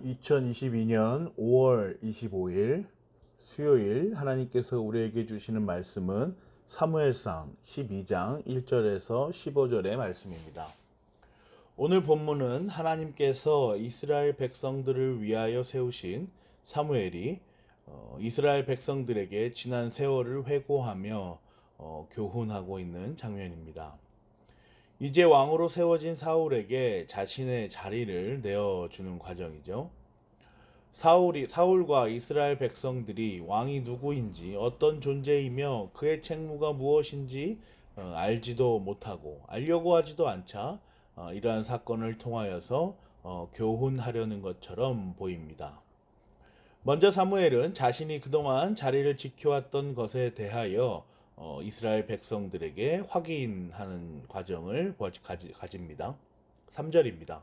2022년 5월 25일 수요일 하나님께서 우리에게 주시는 말씀은 사무엘상 12장 1절에서 15절의 말씀입니다. 오늘 본문은 하나님께서 이스라엘 백성들을 위하여 세우신 사무엘이 이스라엘 백성들에게 지난 세월을 회고하며 교훈하고 있는 장면입니다. 이제 왕으로 세워진 사울에게 자신의 자리를 내어주는 과정이죠. 사울과 이스라엘 백성들이 왕이 누구인지, 어떤 존재이며 그의 책무가 무엇인지 알지도 못하고 알려고 하지도 않자 이러한 사건을 통하여서 교훈하려는 것처럼 보입니다. 먼저 사무엘은 자신이 그동안 자리를 지켜왔던 것에 대하여 이스라엘 백성들에게 확인하는 과정을 가집니다. 3절입니다.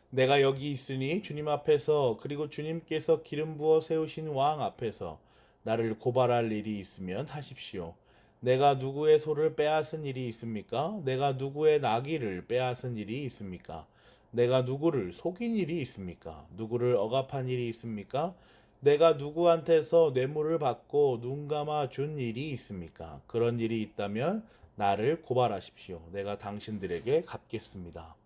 내가 여기 있으니 주님 앞에서 그리고 주님께서 기름 부어 세우신 왕 앞에서 나를 고발할 일이 있으면 하십시오. 내가 누구의 소를 빼앗은 일이 있습니까? 내가 누구의 나귀를 빼앗은 일이 있습니까? 내가 누구를 속인 일이 있습니까? 누구를 억압한 일이 있습니까? 내가 누구한테서 뇌물을 받고 눈 감아 준 일이 있습니까? 그런 일이 있다면 나를 고발하십시오. 내가 당신들에게 갚겠습니다.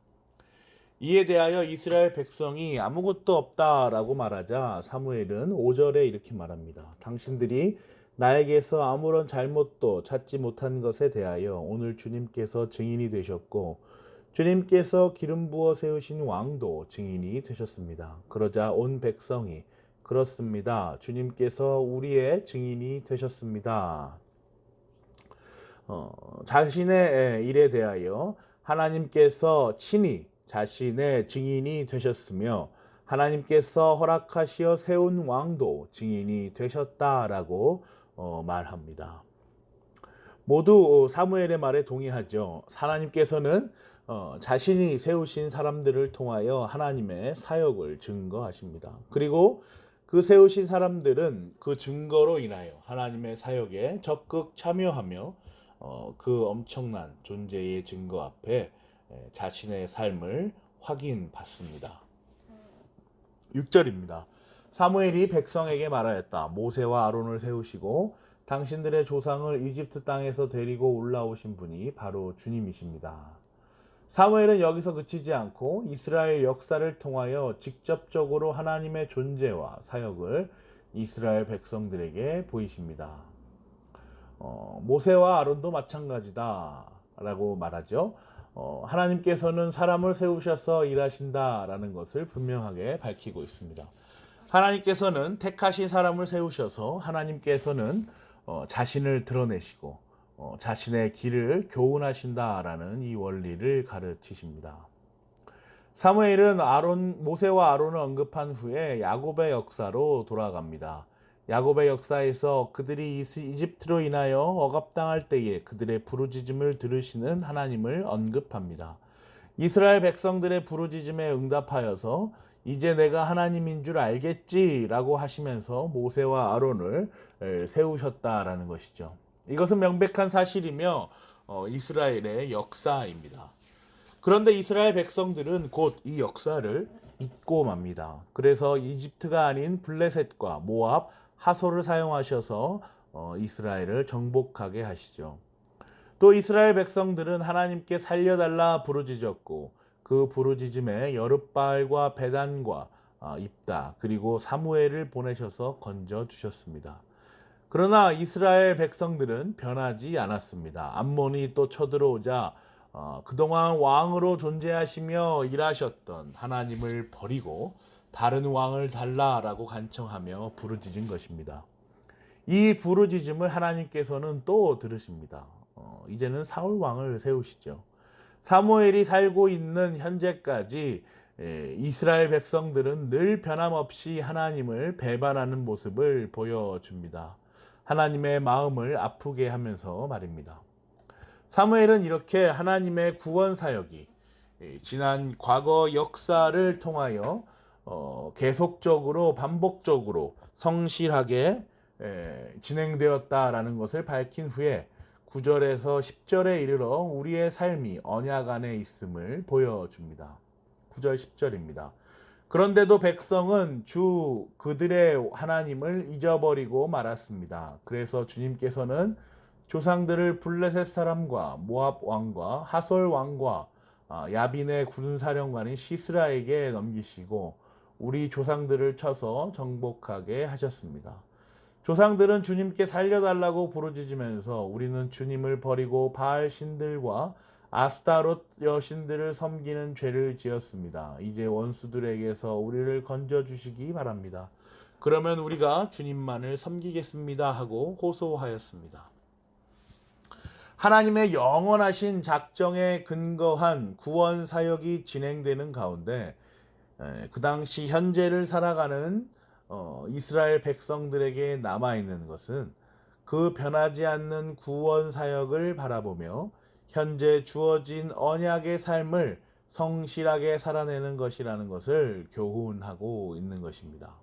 이에 대하여 이스라엘 백성이 아무것도 없다라고 말하자 사무엘은 5절에 이렇게 말합니다. 당신들이 나에게서 아무런 잘못도 찾지 못한 것에 대하여 오늘 주님께서 증인이 되셨고 주님께서 기름 부어 세우신 왕도 증인이 되셨습니다. 그러자 온 백성이 그렇습니다. 주님께서 우리의 증인이 되셨습니다. 자신의 일에 대하여 하나님께서 친히 자신의 증인이 되셨으며 하나님께서 허락하시어 세운 왕도 증인이 되셨다라고 말합니다. 모두 사무엘의 말에 동의하죠. 하나님께서는 자신이 세우신 사람들을 통하여 하나님의 사역을 증거하십니다. 그리고 그 세우신 사람들은 그 증거로 인하여 하나님의 사역에 적극 참여하며 그 엄청난 존재의 증거 앞에 자신의 삶을 확인받습니다. 6절입니다. 사무엘이 백성에게 말하였다. 모세와 아론을 세우시고 당신들의 조상을 이집트 땅에서 데리고 올라오신 분이 바로 주님이십니다. 사무엘은 여기서 그치지 않고 이스라엘 역사를 통하여 직접적으로 하나님의 존재와 사역을 이스라엘 백성들에게 보이십니다. 모세와 아론도 마찬가지다 라고 말하죠. 하나님께서는 사람을 세우셔서 일하신다라는 것을 분명하게 밝히고 있습니다. 하나님께서는 택하신 사람을 세우셔서 하나님께서는 자신을 드러내시고 자신의 길을 교훈하신다라는 이 원리를 가르치십니다. 사무엘은 모세와 아론을 언급한 후에 야곱의 역사로 돌아갑니다. 야곱의 역사에서 그들이 이집트로 인하여 억압당할 때에 그들의 부르짖음을 들으시는 하나님을 언급합니다. 이스라엘 백성들의 부르짖음에 응답하여서 이제 내가 하나님인 줄 알겠지라고 하시면서 모세와 아론을 세우셨다라는 것이죠. 이것은 명백한 사실이며 이스라엘의 역사입니다. 그런데 이스라엘 백성들은 곧 이 역사를 잊고 맙니다. 그래서 이집트가 아닌 블레셋과 모압, 하솔을 사용하셔서 이스라엘을 정복하게 하시죠. 또 이스라엘 백성들은 하나님께 살려달라 부르짖었고 그 부르짖음에 여룻바알과 베단과 입다 그리고 사무엘을 보내셔서 건져 주셨습니다. 그러나 이스라엘 백성들은 변하지 않았습니다. 암몬이 또 쳐들어오자 그동안 왕으로 존재하시며 일하셨던 하나님을 버리고 다른 왕을 달라라고 간청하며 부르짖은 것입니다. 이 부르짖음을 하나님께서는 또 들으십니다. 이제는 사울 왕을 세우시죠. 사무엘이 살고 있는 현재까지 이스라엘 백성들은 늘 변함없이 하나님을 배반하는 모습을 보여줍니다. 하나님의 마음을 아프게 하면서 말입니다. 사무엘은 이렇게 하나님의 구원 사역이 지난 과거 역사를 통하여 계속적으로 반복적으로 성실하게 진행되었다라는 것을 밝힌 후에 9절에서 10절에 이르러 우리의 삶이 언약 안에 있음을 보여줍니다. 9절 10절입니다. 그런데도 백성은 주 그들의 하나님을 잊어버리고 말았습니다. 그래서 주님께서는 조상들을 블레셋 사람과 모압 왕과 하솔 왕과 야빈의 군사령관인 시스라에게 넘기시고 우리 조상들을 쳐서 정복하게 하셨습니다. 조상들은 주님께 살려달라고 부르짖으면서 우리는 주님을 버리고 바알 신들과 아스타롯 여신들을 섬기는 죄를 지었습니다. 이제 원수들에게서 우리를 건져 주시기 바랍니다. 그러면 우리가 주님만을 섬기겠습니다 하고 호소하였습니다. 하나님의 영원하신 작정에 근거한 구원 사역이 진행되는 가운데 그 당시 현재를 살아가는 이스라엘 백성들에게 남아있는 것은 그 변하지 않는 구원 사역을 바라보며 현재 주어진 언약의 삶을 성실하게 살아내는 것이라는 것을 교훈하고 있는 것입니다.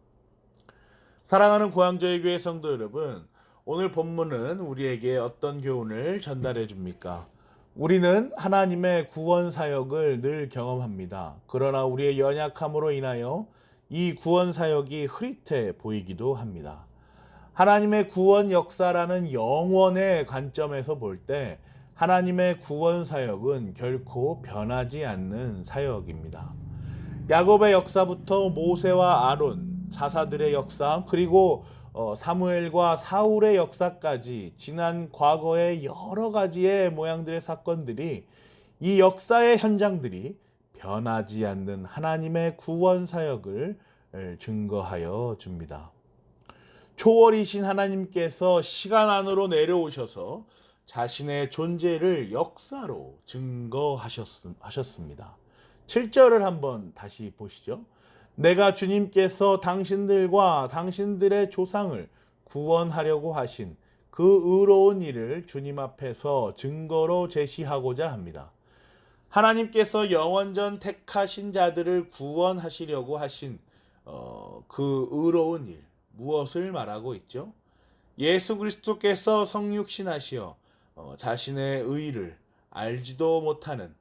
사랑하는 고향저희 교회 성도 여러분, 오늘 본문은 우리에게 어떤 교훈을 전달해 줍니까? 우리는 하나님의 구원 사역을 늘 경험합니다. 그러나 우리의 연약함으로 인하여 이 구원 사역이 흐릿해 보이기도 합니다. 하나님의 구원 역사라는 영원의 관점에서 볼 때 하나님의 구원 사역은 결코 변하지 않는 사역입니다. 야곱의 역사부터 모세와 아론, 사사들의 역사, 그리고 사무엘과 사울의 역사까지 지난 과거의 여러 가지의 모양들의 사건들이 이 역사의 현장들이 변하지 않는 하나님의 구원 사역을 증거하여 줍니다. 초월이신 하나님께서 시간 안으로 내려오셔서 자신의 존재를 역사로 증거하셨습니다. 7절을 한번 다시 보시죠. 내가 주님께서 당신들과 당신들의 조상을 구원하려고 하신 그 의로운 일을 주님 앞에서 증거로 제시하고자 합니다. 하나님께서 영원전 택하신 자들을 구원하시려고 하신 그 의로운 일, 무엇을 말하고 있죠? 예수 그리스도께서 성육신하시어 자신의 의를 알지도 못하는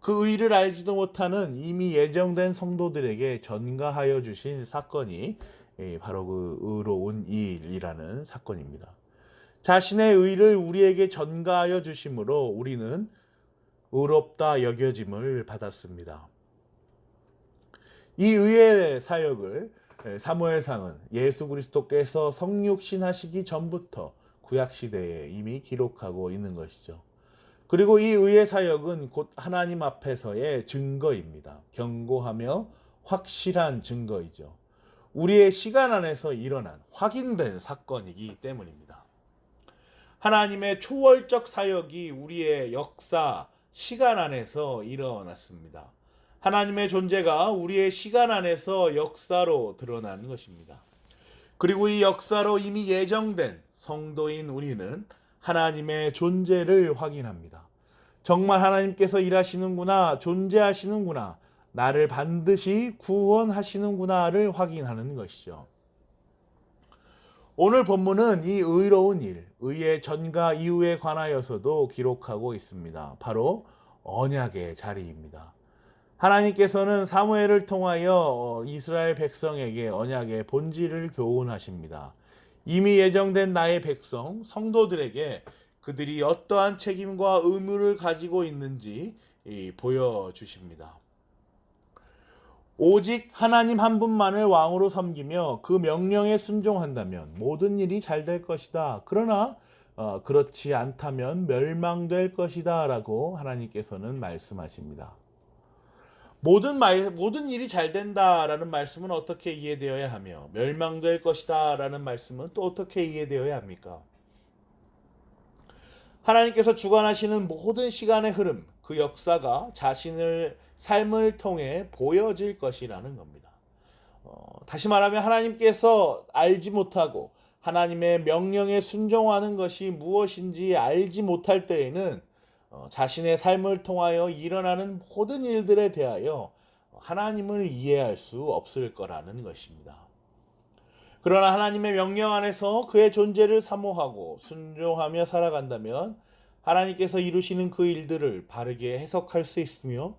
그 의를 알지도 못하는 이미 예정된 성도들에게 전가하여 주신 사건이 바로 그 의로운 일이라는 사건입니다. 자신의 의를 우리에게 전가하여 주심으로 우리는 의롭다 여겨짐을 받았습니다. 이 의의 사역을 사무엘상은 예수 그리스도께서 성육신하시기 전부터 구약시대에 이미 기록하고 있는 것이죠. 그리고 이 의의 사역은 곧 하나님 앞에서의 증거입니다. 견고하며 확실한 증거이죠. 우리의 시간 안에서 일어난 확인된 사건이기 때문입니다. 하나님의 초월적 사역이 우리의 역사, 시간 안에서 일어났습니다. 하나님의 존재가 우리의 시간 안에서 역사로 드러나는 것입니다. 그리고 이 역사로 이미 예정된 성도인 우리는 하나님의 존재를 확인합니다. 정말 하나님께서 일하시는구나, 존재하시는구나, 나를 반드시 구원하시는구나를 확인하는 것이죠. 오늘 본문은 이 의로운 일, 의의 전과 이후에 관하여서도 기록하고 있습니다. 바로 언약의 자리입니다. 하나님께서는 사무엘을 통하여 이스라엘 백성에게 언약의 본질을 교훈하십니다. 이미 예정된 나의 백성, 성도들에게 그들이 어떠한 책임과 의무를 가지고 있는지 보여주십니다. 오직 하나님 한 분만을 왕으로 섬기며 그 명령에 순종한다면 모든 일이 잘 될 것이다. 그러나 그렇지 않다면 멸망될 것이다 라고 하나님께서는 말씀하십니다. 모든 일이 잘 된다라는 말씀은 어떻게 이해되어야 하며 멸망될 것이다라는 말씀은 또 어떻게 이해되어야 합니까? 하나님께서 주관하시는 모든 시간의 흐름, 그 역사가 자신의 삶을 통해 보여질 것이라는 겁니다. 다시 말하면 하나님께서 알지 못하고 하나님의 명령에 순종하는 것이 무엇인지 알지 못할 때에는 자신의 삶을 통하여 일어나는 모든 일들에 대하여 하나님을 이해할 수 없을 거라는 것입니다. 그러나 하나님의 명령 안에서 그의 존재를 사모하고 순종하며 살아간다면 하나님께서 이루시는 그 일들을 바르게 해석할 수 있으며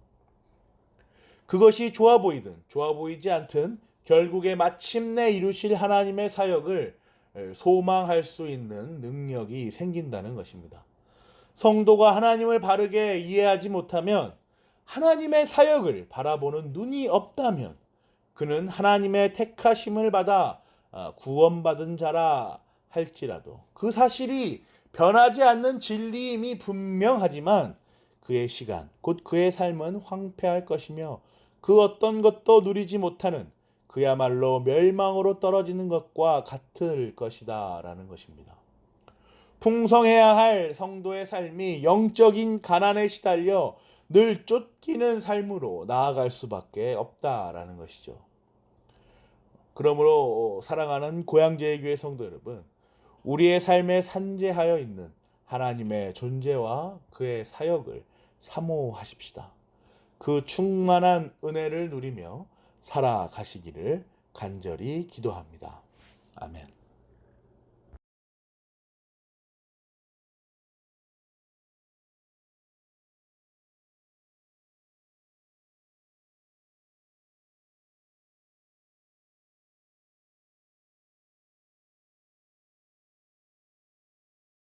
그것이 좋아 보이든 좋아 보이지 않든 결국에 마침내 이루실 하나님의 사역을 소망할 수 있는 능력이 생긴다는 것입니다. 성도가 하나님을 바르게 이해하지 못하면, 하나님의 사역을 바라보는 눈이 없다면 그는 하나님의 택하심을 받아 구원받은 자라 할지라도 그 사실이 변하지 않는 진리임이 분명하지만 그의 시간, 곧 그의 삶은 황폐할 것이며 그 어떤 것도 누리지 못하는 그야말로 멸망으로 떨어지는 것과 같을 것이다 라는 것입니다. 풍성해야 할 성도의 삶이 영적인 가난에 시달려 늘 쫓기는 삶으로 나아갈 수밖에 없다라는 것이죠. 그러므로 사랑하는 고향제일교회 성도 여러분, 우리의 삶에 산재하여 있는 하나님의 존재와 그의 사역을 사모하십시다. 그 충만한 은혜를 누리며 살아가시기를 간절히 기도합니다. 아멘.